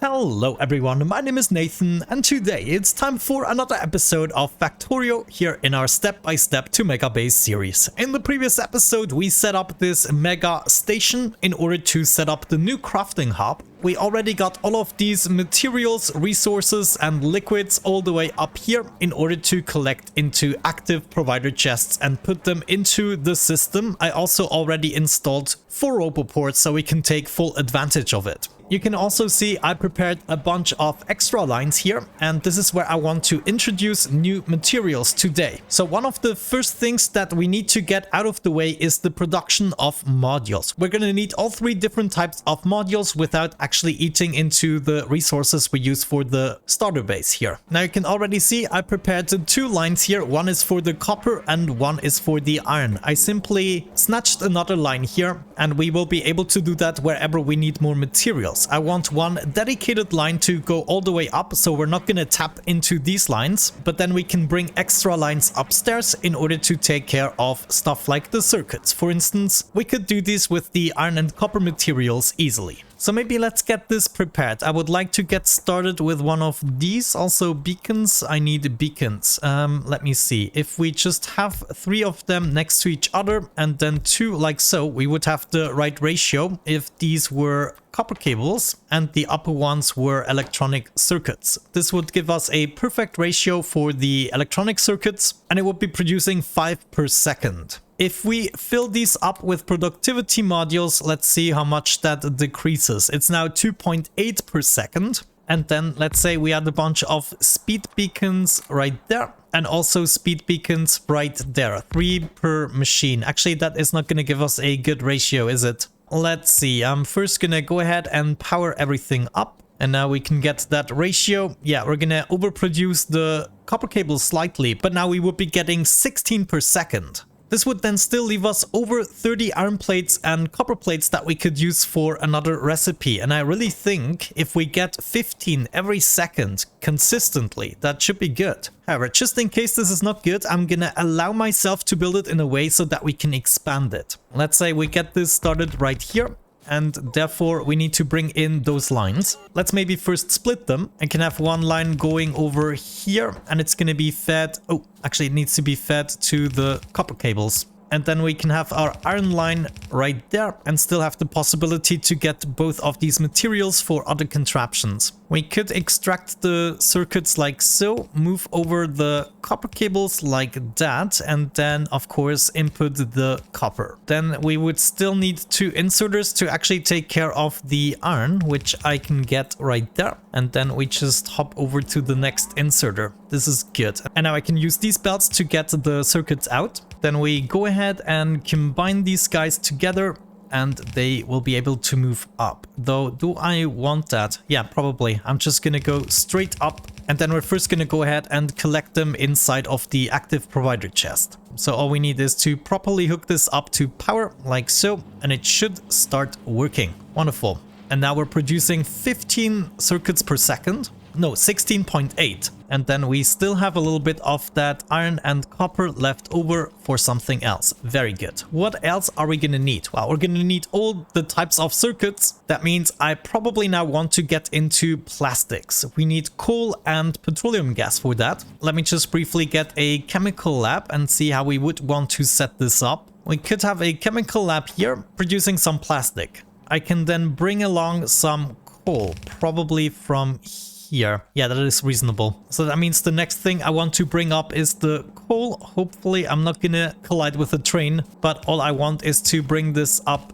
Hello everyone, my name is Nathan and today it's time for another episode of Factorio here in our step-by-step to Megabase series. In the previous episode we set up this mega station in order to set up the new crafting hub. We already got all of these materials, resources and liquids all the way up here in order to collect into active provider chests and put them into the system. I also already installed 4 roboports so we can take full advantage of it. You can also see I prepared a bunch of extra lines here, and this is where I want to introduce new materials today. So one of the first things that we need to get out of the way is the production of modules. We're going to need all 3 different types of modules without actually eating into the resources we use for the starter base here. Now you can already see I prepared 2 lines here. One is for the copper and one is for the iron. I simply snatched another line here and we will be able to do that wherever we need more materials. I want one dedicated line to go all the way up, so we're not going to tap into these lines, but then we can bring extra lines upstairs in order to take care of stuff like the circuits. For instance, we could do this with the iron and copper materials easily. So maybe let's get this prepared. I would like to get started with one of these. Also beacons. I need beacons. Let me see. If we just have 3 of them next to each other and then 2 like so, we would have the right ratio if these were copper cables and the upper ones were electronic circuits. This would give us a perfect ratio for the electronic circuits and it would be producing 5 per second. If we fill these up with productivity modules, let's see how much that decreases. It's now 2.8 per second. And then let's say we add a bunch of speed beacons right there and also speed beacons right there. 3 per machine. Actually, that is not going to give us a good ratio, is it? Let's see. I'm first going to go ahead and power everything up. And now we can get that ratio. Yeah, we're going to overproduce the copper cable slightly, but now we would be getting 16 per second. This would then still leave us over 30 iron plates and copper plates that we could use for another recipe. And I really think if we get 15 every second consistently, that should be good. However, just in case this is not good, I'm gonna allow myself to build it in a way so that we can expand it. Let's say we get this started right here. And therefore we need to bring in those lines. Let's maybe first split them. I can have one line going over here and it's going to be fed. Oh, actually it needs to be fed to the copper cables. And then we can have our iron line right there and still have the possibility to get both of these materials for other contraptions. We could extract the circuits like so, move over the copper cables like that, and then of course input the copper. Then we would still need 2 inserters to actually take care of the iron, which I can get right there. And then we just hop over to the next inserter. This is good. And now I can use these belts to get the circuits out. Then we go ahead and combine these guys together and they will be able to move up. Though, do I want that? Yeah, probably. I'm just gonna go straight up and then we're first gonna go ahead and collect them inside of the active provider chest. So all we need is to properly hook this up to power like so, and it should start working. Wonderful. And now we're producing 15 circuits per second. No, 16.8. And then we still have a little bit of that iron and copper left over for something else. Very good. What else are we going to need? Well, we're going to need all the types of circuits. That means I probably now want to get into plastics. We need coal and petroleum gas for that. Let me just briefly get a chemical lab and see how we would want to set this up. We could have a chemical lab here producing some plastic. I can then bring along some coal, probably from here. Yeah, that is reasonable. So that means the next thing I want to bring up is the coal. Hopefully I'm not gonna collide with a train, but all I want is to bring this up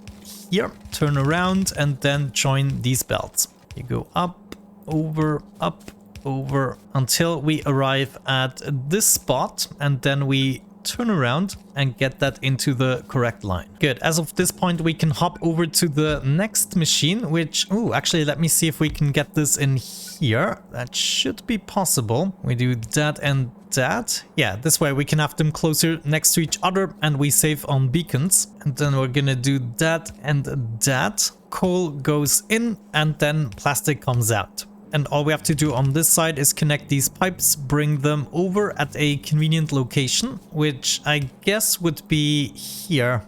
here, turn around and then join these belts. You go up, over, until we arrive at this spot and then we turn around and get that into the correct line. Good. As of this point, we can hop over to the next machine, which, oh, actually, let me see if we can get this in here. That should be possible. We do that and that. Yeah, this way we can have them closer next to each other and we save on beacons. And then we're gonna do that and that. Coal goes in and then plastic comes out. And all we have to do on this side is connect these pipes, bring them over at a convenient location, which I guess would be here.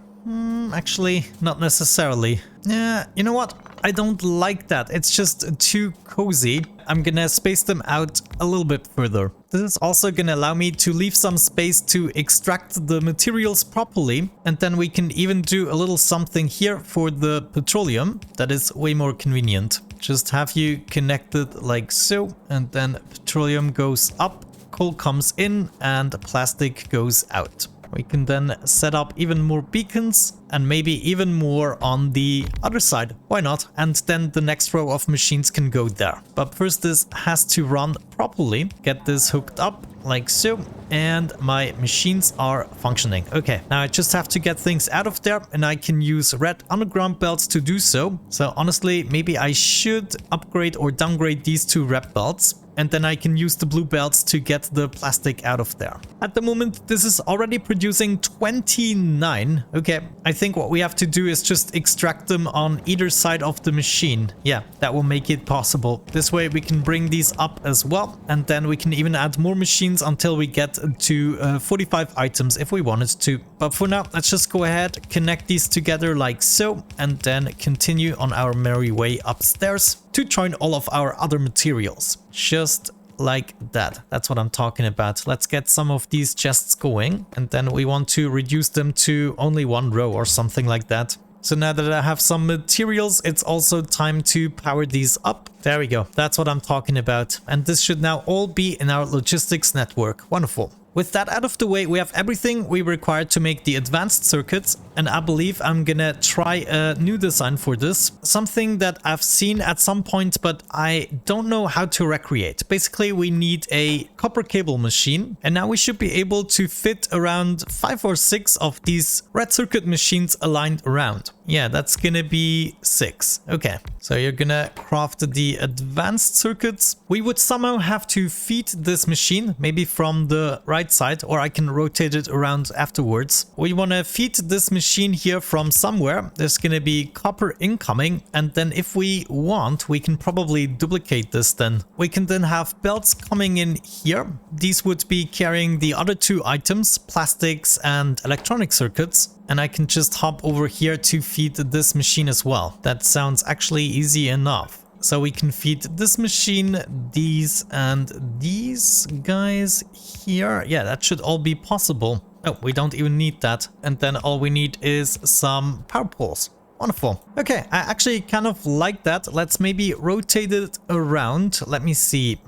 Actually, not necessarily. Yeah, you know what? I don't like that. It's just too cozy. I'm gonna space them out a little bit further. This is also gonna allow me to leave some space to extract the materials properly. And then we can even do a little something here for the petroleum. That is way more convenient. Just have you connected like so. And then petroleum goes up, coal comes in, and plastic goes out. We can then set up even more beacons and maybe even more on the other side. Why not? And then the next row of machines can go there. But first this has to run properly. Get this hooked up like so. And my machines are functioning. Okay, now I just have to get things out of there and I can use red underground belts to do so. So honestly, maybe I should upgrade or downgrade these two red belts. And then I can use the blue belts to get the plastic out of there. At the moment, this is already producing 29. Okay, I think what we have to do is just extract them on either side of the machine. Yeah, that will make it possible. This way we can bring these up as well. And then we can even add more machines until we get to 45 items if we wanted to. But for now, let's just go ahead, connect these together like so, and then continue on our merry way upstairs to join all of our other materials. Just like that. That's what I'm talking about. Let's get some of these chests going, and then we want to reduce them to only one row or something like that. So now that I have some materials, it's also time to power these up. There we go. That's what I'm talking about. And this should now all be in our logistics network. Wonderful. With that out of the way, we have everything we require to make the advanced circuits, and I believe I'm gonna try a new design for this. Something that I've seen at some point, but I don't know how to recreate. Basically, we need a copper cable machine, and now we should be able to fit around 5 or 6 of these red circuit machines aligned around. Yeah, that's gonna be 6. Okay, so you're gonna craft the advanced circuits. We would somehow have to feed this machine, maybe from the right side, or I can rotate it around afterwards. We want to feed this machine here from somewhere. There's gonna be copper incoming, and then if we want, we can probably duplicate this then. We can then have belts coming in here. These would be carrying the other 2 items, plastics and electronic circuits. And I can just hop over here to feed this machine as well. That sounds actually easy enough. So we can feed this machine, these and these guys here. Yeah, that should all be possible. Oh, we don't even need that. And then all we need is some power poles. Wonderful. Okay, I actually kind of like that. Let's maybe rotate it around. Let me see.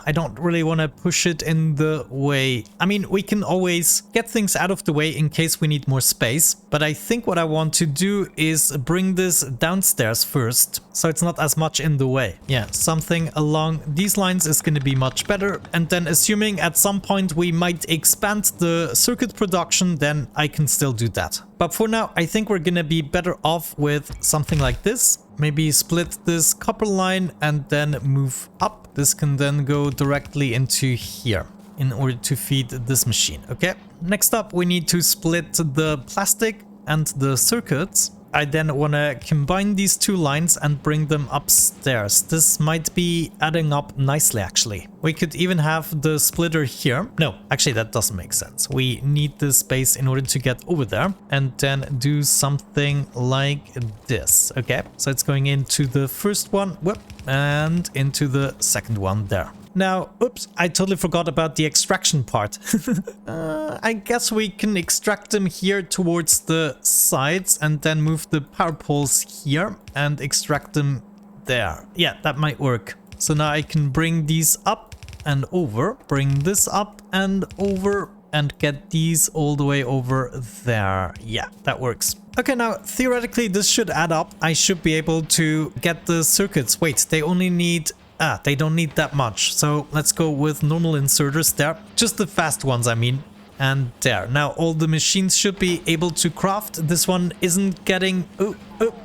I don't really want to push it in the way. I mean, we can always get things out of the way in case we need more space. But I think what I want to do is bring this downstairs first, so it's not as much in the way. Yeah, something along these lines is going to be much better. And then assuming at some point we might expand the circuit production, then I can still do that. But for now, I think we're gonna be better off with something like this. Maybe split this copper line and then move up. This can then go directly into here in order to feed this machine. Okay, next up, we need to split the plastic and the circuits. I then want to combine these 2 lines and bring them upstairs. This might be adding up nicely, actually. We could even have the splitter here. No, actually, that doesn't make sense. We need this space in order to get over there, and then do something like this. Okay, so it's going into the first one, whoop, and into the second one there. Now, oops, I totally forgot about the extraction part. I guess we can extract them here towards the sides and then move the power poles here and extract them there. Yeah, that might work. So now I can bring these up and over, bring this up and over, and get these all the way over there. Yeah, that works. Okay, now theoretically this should add up. I should be able to get the circuits. Wait, they only need... they don't need that much. So let's go with normal inserters there. Just the fast ones, I mean. And there. Now all the machines should be able to craft. This one isn't getting... Oh,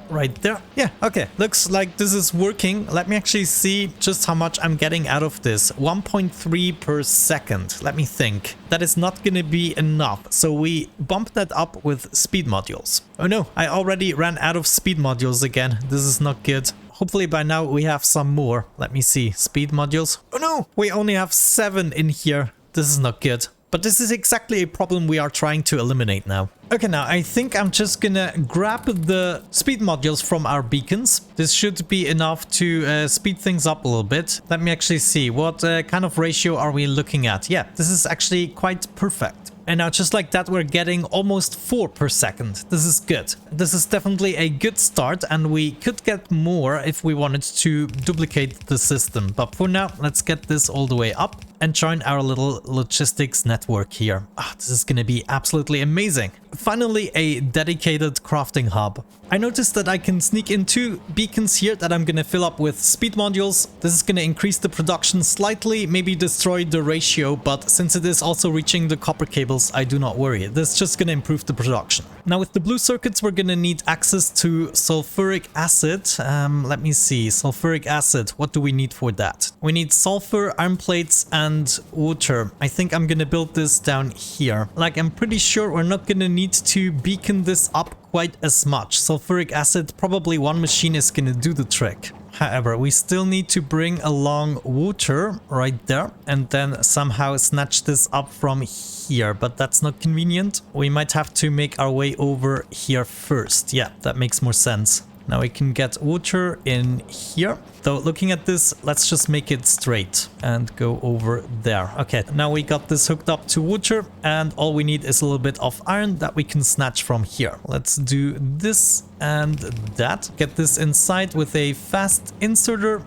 right there. Yeah, okay. Looks like this is working. Let me actually see just how much I'm getting out of this. 1.3 per second. Let me think. That is not going to be enough. So we bump that up with speed modules. Oh no, I already ran out of speed modules again. This is not good. Hopefully by now we have some more. Let me see. Speed modules. Oh no, we only have 7 in here. This is not good. But this is exactly a problem we are trying to eliminate now. Okay, now I think I'm just gonna grab the speed modules from our beacons. This should be enough to speed things up a little bit. Let me actually see, what kind of ratio are we looking at? Yeah, this is actually quite perfect. And now just like that, we're getting almost 4 per second. This is good. This is definitely a good start, and we could get more if we wanted to duplicate the system. But for now, let's get this all the way up and join our little logistics network here. This is gonna be absolutely amazing. Finally, a dedicated crafting hub. I noticed that I can sneak in 2 beacons here that I'm gonna fill up with speed modules. This is gonna increase the production slightly, maybe destroy the ratio, but since it is also reaching the copper cables, I do not worry. This is just gonna improve the production. Now with the blue circuits, we're gonna need access to sulfuric acid. Let me see, sulfuric acid, what do we need for that? We need sulfur, iron plates, and water. I think I'm gonna build this down here. Like, I'm pretty sure we're not gonna need to beacon this up quite as much. Sulfuric acid, probably one machine is gonna do the trick. However, we still need to bring along water right there and then somehow snatch this up from here, but that's not convenient. We might have to make our way over here first. Yeah, that makes more sense. Now we can get water in here. Though looking at this, let's just make it straight and go over there. Okay, now we got this hooked up to water, and all we need is a little bit of iron that we can snatch from here. Let's do this and that. Get this inside with a fast inserter.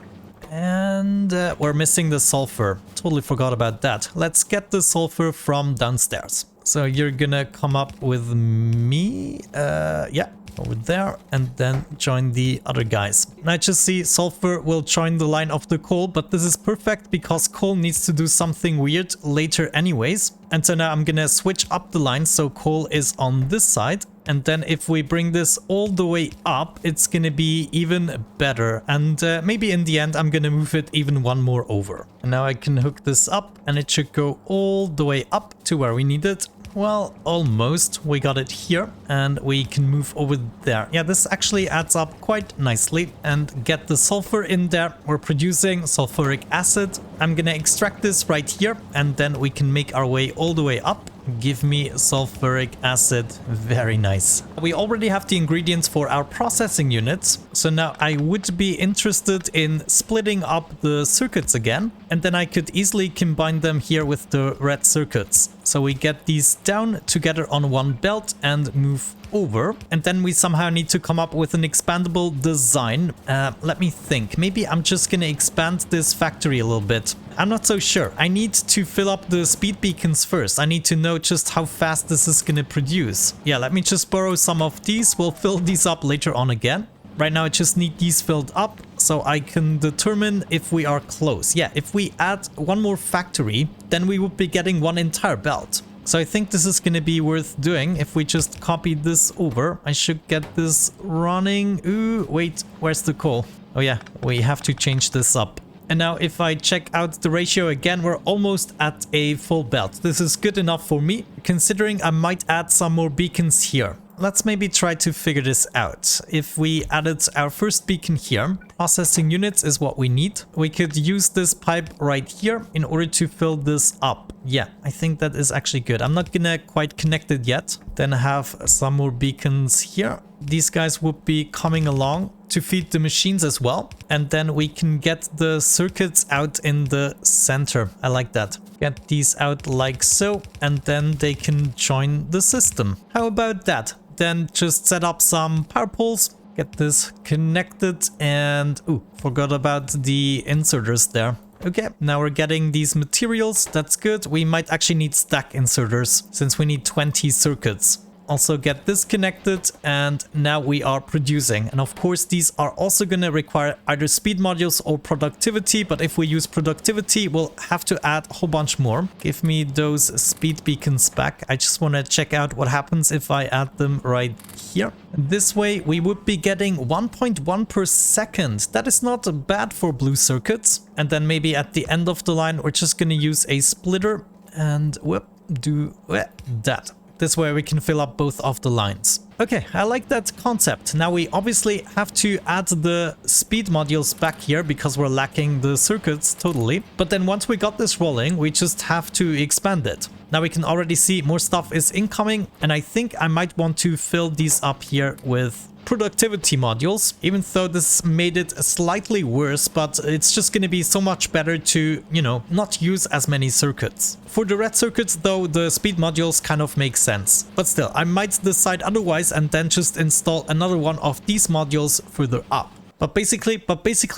And we're missing the sulfur. Totally forgot about that. Let's get the sulfur from downstairs. So you're gonna come up with me. Yeah. Over there, and then join the other guys. Now just see sulfur will join the line of the coal, but this is perfect because coal needs to do something weird later anyways. And so now I'm gonna switch up the line so coal is on this side. And then if we bring this all the way up, it's gonna be even better. And maybe in the end, I'm gonna move it even one more over. And now I can hook this up and it should go all the way up to where we need it. Well, almost. We got it here and we can move over there. Yeah, this actually adds up quite nicely. And get the sulfur in there. We're producing sulfuric acid. I'm gonna extract this right here and then we can make our way all the way up. Give me sulfuric acid. Very nice. We already have the ingredients for our processing units. So now I would be interested in splitting up the circuits again. And then I could easily combine them here with the red circuits. So we get these down together on one belt and move over. And then we somehow need to come up with an expandable design. Let me think. Maybe I'm just gonna expand this factory a little bit. I'm not so sure. I need to fill up the speed beacons first. I need to know just how fast this is gonna produce. Yeah, let me just borrow some of these. We'll fill these up later on again. Right now I just need these filled up so I can determine if we are close. Yeah, if we add one more factory, then we would be getting one entire belt. So I think this is going to be worth doing. If we just copy this over, I should get this running. Ooh, wait, where's the coal? Oh yeah, we have to change this up. And now if I check out the ratio again, we're almost at a full belt. This is good enough for me, considering I might add some more beacons here. Let's maybe try to figure this out. If we added our first beacon here, processing units is what we need. We could use this pipe right here in order to fill this up. Yeah, I think that is actually good. I'm not gonna quite connect it yet. Then have some more beacons here. These guys would be coming along to feed the machines as well. And then we can get the circuits out in the center. I like that. Get these out like so, and then they can join the system. How about that? Then just set up some power poles, get this connected, and ooh, forgot about the inserters there. Okay, now we're getting these materials. That's good. We might actually need stack inserters since we need 20 circuits. Also get this connected, and now we are producing. And of course, these are also going to require either speed modules or productivity. But if we use productivity, we'll have to add a whole bunch more. Give me those speed beacons back. I just want to check out what happens if I add them right here. This way, we would be getting 1.1 per second. That is not bad for blue circuits. And then maybe at the end of the line, we're just going to use a splitter and whoop, do that. This way we can fill up both of the lines. Okay, I like that concept. Now we obviously have to add the speed modules back here because we're lacking the circuits totally. But then once we got this rolling, we just have to expand it. Now we can already see more stuff is incoming, and I think I might want to fill these up here with productivity modules, even though this made it slightly worse, but it's just going to be so much better to, you know, not use as many circuits. For the red circuits though, the speed modules kind of make sense. But still, I might decide otherwise and then just install another one of these modules further up. But basically,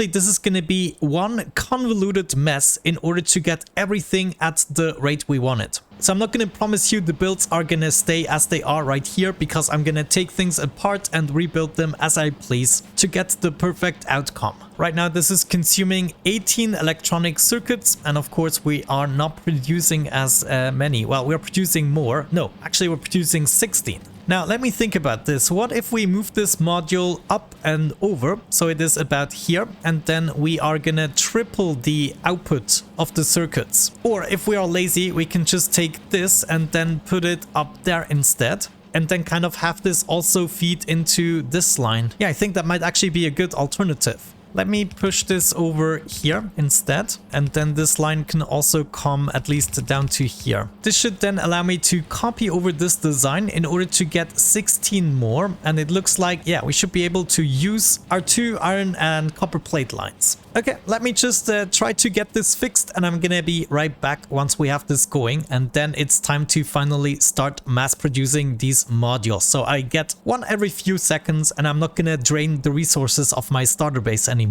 this is going to be one convoluted mess in order to get everything at the rate we want it. So I'm not going to promise you the builds are going to stay as they are right here, because I'm going to take things apart and rebuild them as I please to get the perfect outcome. Right now, this is consuming 18 electronic circuits, and of course, we are not producing as many. Well, we're producing more. No, actually, we're producing 16. Now, let me think about this. What if we move this module up and over, so it is about here, and then we are gonna triple the output of the circuits? Or if we are lazy, we can just take this and then put it up there instead, and then kind of have this also feed into this line. Yeah, I think that might actually be a good alternative. Let me push this over here instead, and then this line can also come at least down to here. This should then allow me to copy over this design in order to get 16 more, and it looks like, yeah, we should be able to use our 2 iron and copper plate lines. Okay, let me just try to get this fixed, and I'm gonna be right back once we have this going, and then it's time to finally start mass producing these modules. So I get one every few seconds, and I'm not gonna drain the resources of my starter base anymore.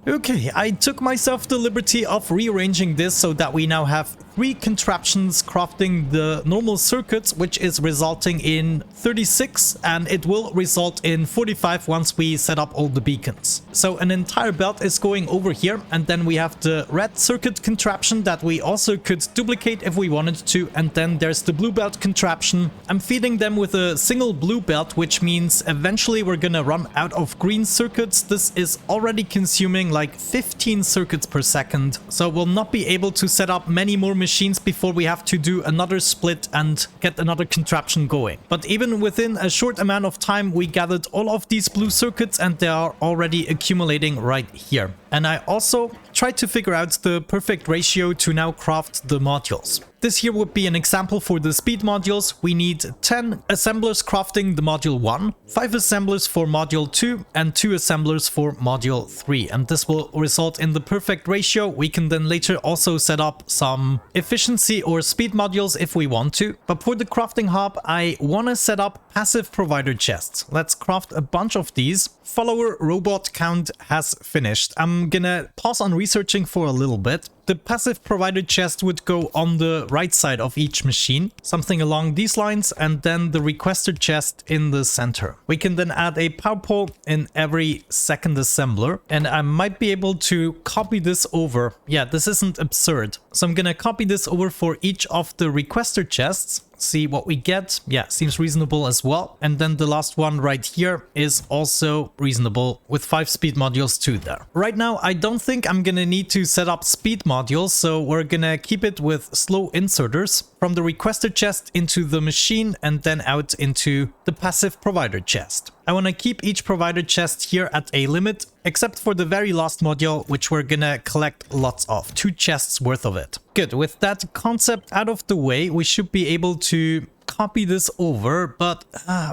Okay, I took myself the liberty of rearranging this so that we now have 3 contraptions crafting the normal circuits, which is resulting in 36, and it will result in 45 once we set up all the beacons. So an entire belt is going over here, and then we have the red circuit contraption that we also could duplicate if we wanted to, and then there's the blue belt contraption. I'm feeding them with a single blue belt, which means eventually we're gonna run out of green circuits. This is already consuming like 15 circuits per second, so we'll not be able to set up many more machines before we have to do another split and get another contraption going. But even within a short amount of time, we gathered all of these blue circuits, and they are already accumulating right here. And I also tried to figure out the perfect ratio to now craft the modules. This here would be an example for the speed modules. We need 10 assemblers crafting the module 1, 5 assemblers for module 2, and 2 assemblers for module 3. And this will result in the perfect ratio. We can then later also set up some efficiency or speed modules if we want to. But for the crafting hub, I want to set up passive provider chests. Let's craft a bunch of these. Follower robot count has finished. I'm gonna pause on researching for a little bit. The passive provider chest would go on the right side of each machine, something along these lines, and then the requester chest in the center. We can then add a power pole in every second assembler, and I might be able to copy this over. Yeah, this isn't absurd. So I'm gonna copy this over for each of the requester chests. See what we get. Yeah, seems reasonable as well. And then the last one right here is also reasonable with 5 speed modules too there. Right now, I don't think I'm gonna need to set up speed modules, so we're gonna keep it with slow inserters from the requester chest into the machine and then out into the passive provider chest. I want to keep each provider chest here at a limit, except for the very last module, which we're gonna collect lots of, 2 chests worth of it. Good, with that concept out of the way, we should be able to copy this over, but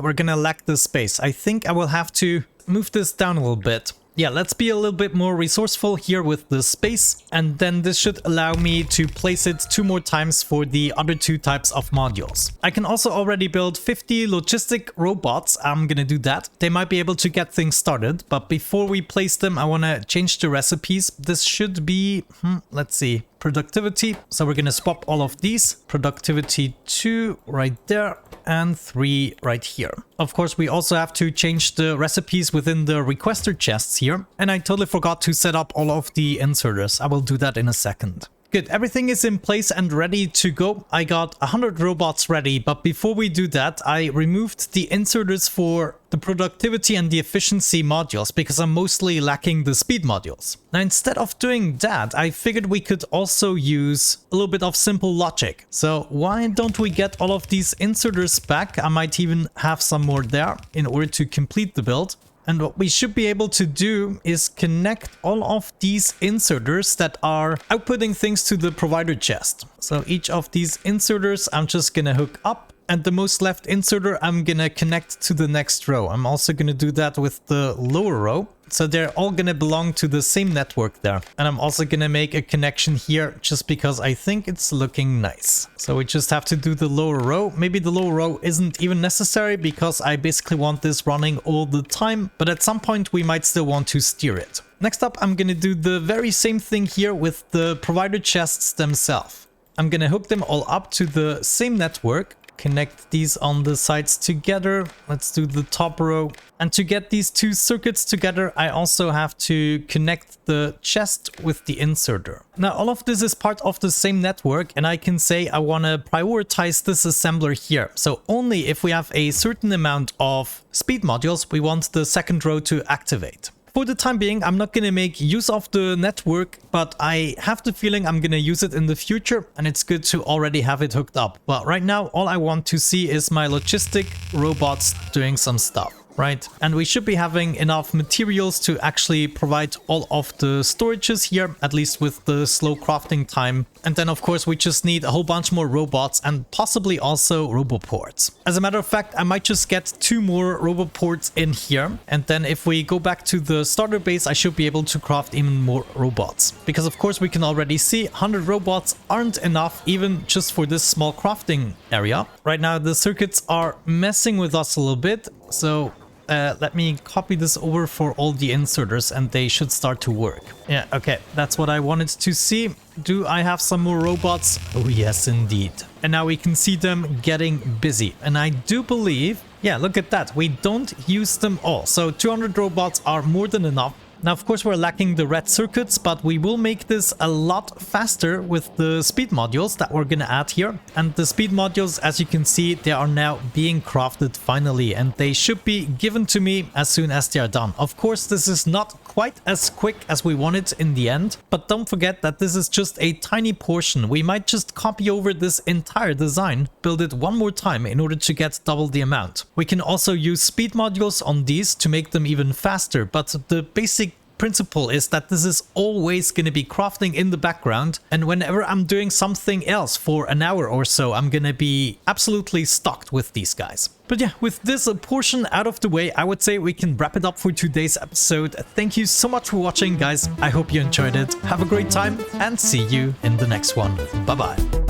we're gonna lack the space. I think I will have to move this down a little bit. Yeah, let's be a little bit more resourceful here with the space, and then this should allow me to place it 2 more times for the other 2 types of modules. I can also already build 50 logistic robots. I'm gonna do that. They might be able to get things started, but before we place them, I want to change the recipes. This should be, let's see, productivity. So we're gonna swap all of these. Productivity 2 right there, and 3 right here. Of course, we also have to change the recipes within the requester chests here. And I totally forgot to set up all of the inserters. I will do that in a second. Good, everything is in place and ready to go. I got 100 robots ready, but before we do that, I removed the inserters for the productivity and the efficiency modules because I'm mostly lacking the speed modules. Now, instead of doing that, I figured we could also use a little bit of simple logic. So why don't we get all of these inserters back? I might even have some more there in order to complete the build. And what we should be able to do is connect all of these inserters that are outputting things to the provider chest. So each of these inserters I'm just gonna hook up, and the most left inserter I'm gonna connect to the next row. I'm also gonna do that with the lower row. So they're all gonna belong to the same network there. And I'm also gonna make a connection here just because I think it's looking nice. So we just have to do the lower row. Maybe the lower row isn't even necessary because I basically want this running all the time, but at some point we might still want to steer it. Next up, I'm gonna do the very same thing here with the provider chests themselves. I'm gonna hook them all up to the same network. Connect these on the sides together. Let's do the top row. And to get these two circuits together, I also have to connect the chest with the inserter. Now, all of this is part of the same network, and I can say I want to prioritize this assembler here. So only if we have a certain amount of speed modules, we want the second row to activate. For the time being, I'm not going to make use of the network, but I have the feeling I'm going to use it in the future, and it's good to already have it hooked up. But right now, all I want to see is my logistic robots doing some stuff, right? And we should be having enough materials to actually provide all of the storages here, at least with the slow crafting time. And then, of course, we just need a whole bunch more robots and possibly also roboports. As a matter of fact, I might just get 2 more roboports in here. And then if we go back to the starter base, I should be able to craft even more robots. Because, of course, we can already see 100 robots aren't enough even just for this small crafting area. Right now, the circuits are messing with us a little bit. So let me copy this over for all the inserters and they should start to work. Yeah, okay, that's what I wanted to see. Do I have some more robots? Oh yes, indeed. And now we can see them getting busy. And I do believe, yeah, look at that. We don't use them all. So 200 robots are more than enough. Now, of course, we're lacking the red circuits, but we will make this a lot faster with the speed modules that we're gonna add here. And the speed modules, as you can see, they are now being crafted finally, and they should be given to me as soon as they are done. Of course, this is not quite as quick as we want it in the end, but don't forget that this is just a tiny portion. We might just copy over this entire design, build it one more time in order to get double the amount. We can also use speed modules on these to make them even faster, but the basic principle is that this is always going to be crafting in the background, and whenever I'm doing something else for an hour or so, I'm going to be absolutely stocked with these guys. But yeah, with this portion out of the way, I would say we can wrap it up for today's episode. Thank you so much for watching, guys. I hope you enjoyed it. Have a great time and see you in the next one. Bye bye.